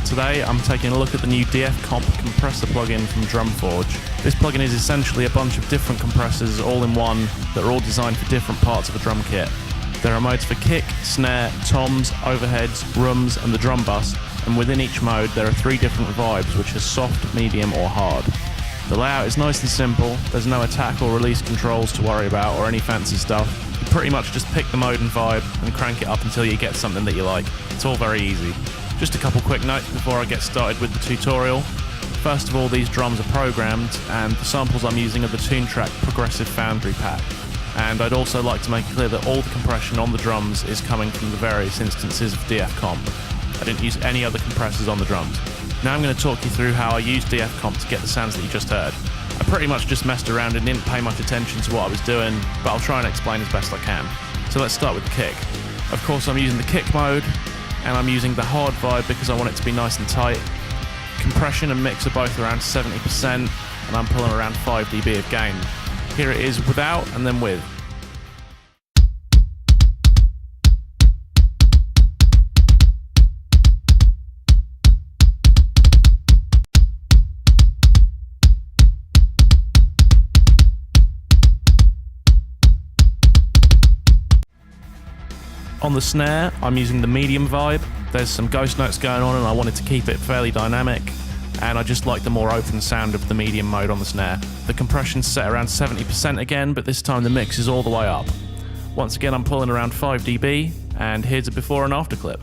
Today I'm taking a look at the new Comp Compressor plugin from Drumforge. This plugin is essentially a bunch of different compressors all in one that are all designed for different parts of a drum kit. There are modes for kick, snare, toms, overheads, rooms and the drum bus, and within each mode there are 3 different vibes which are soft, medium or hard. The layout is nice and simple, there's no attack or release controls to worry about or any fancy stuff. You pretty much just pick the mode and vibe and crank it up until you get something that you like. It's all very easy. Just a couple quick notes before I get started with the tutorial. First of all, these drums are programmed and the samples I'm using are the Toontrack Progressive Foundry pack. And I'd also like to make it clear that all the compression on the drums is coming from the various instances of Comp. I didn't use any other compressors on the drums. Now I'm going to talk you through how I used Comp to get the sounds that you just heard. I pretty much just messed around and didn't pay much attention to what I was doing, but I'll try and explain as best I can. So let's start with the kick. Of course I'm using the kick mode, and I'm using the hard vibe because I want it to be nice and tight. Compression and mix are both around 70%, and I'm pulling around 5 dB of gain. Here it is without and then with. On the snare, I'm using the medium vibe. There's some ghost notes going on and I wanted to keep it fairly dynamic, and I just like the more open sound of the medium mode on the snare. The compression's set around 70% again, but this time the mix is all the way up. Once again I'm pulling around 5 dB, and here's a before and after clip.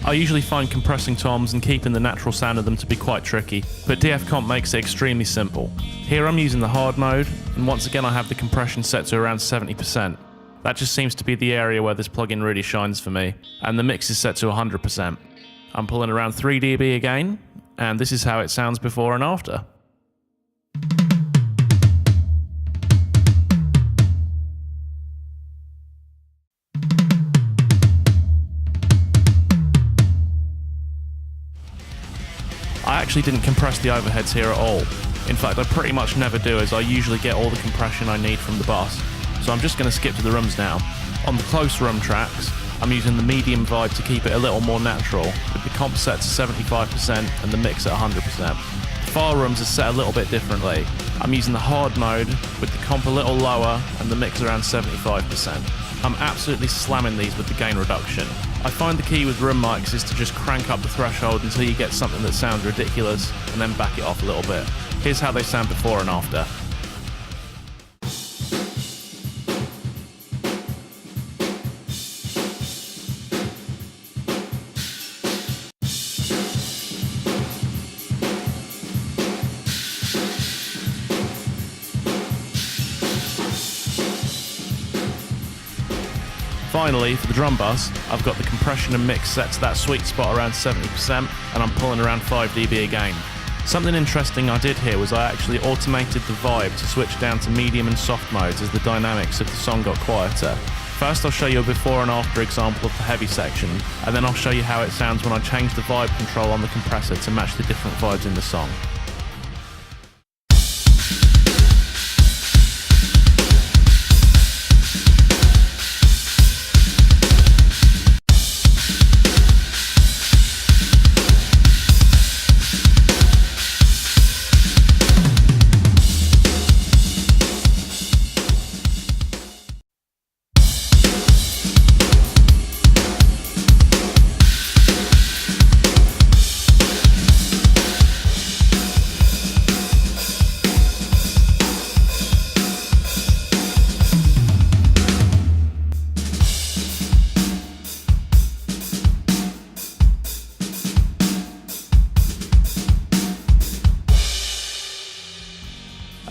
I usually find compressing toms and keeping the natural sound of them to be quite tricky, but Comp makes it extremely simple. Here I'm using the hard mode, and once again I have the compression set to around 70%. That just seems to be the area where this plugin really shines for me, and the mix is set to 100%. I'm pulling around 3 dB again, and this is how it sounds before and after. I actually didn't compress the overheads here at all. In fact, I pretty much never do, as I usually get all the compression I need from the bus. So I'm just going to skip to the rooms now. On the close room tracks, I'm using the medium vibe to keep it a little more natural, with the comp set to 75% and the mix at 100%. The far rooms are set a little bit differently. I'm using the hard mode, with the comp a little lower and the mix around 75%. I'm absolutely slamming these with the gain reduction. I find the key with room mics is to just crank up the threshold until you get something that sounds ridiculous, and then back it off a little bit. Here's how they sound before and after. Finally, for the drum bus, I've got the compression and mix set to that sweet spot around 70%, and I'm pulling around 5 dB again. Something interesting I did here was I actually automated the vibe to switch down to medium and soft modes as the dynamics of the song got quieter. First I'll show you a before and after example of the heavy section, and then I'll show you how it sounds when I change the vibe control on the compressor to match the different vibes in the song.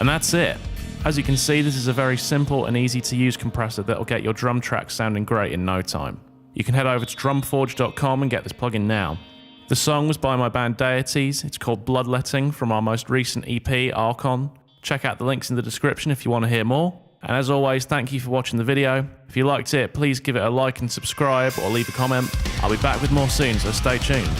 And that's it. As you can see, this is a very simple and easy to use compressor that will get your drum tracks sounding great in no time. You can head over to drumforge.com and get this plugin now. The song was by my band Deities. It's called Bloodletting from our most recent EP, Archon. Check out the links in the description if you want to hear more. And as always, thank you for watching the video. If you liked it, please give it a like and subscribe or leave a comment. I'll be back with more soon, so stay tuned.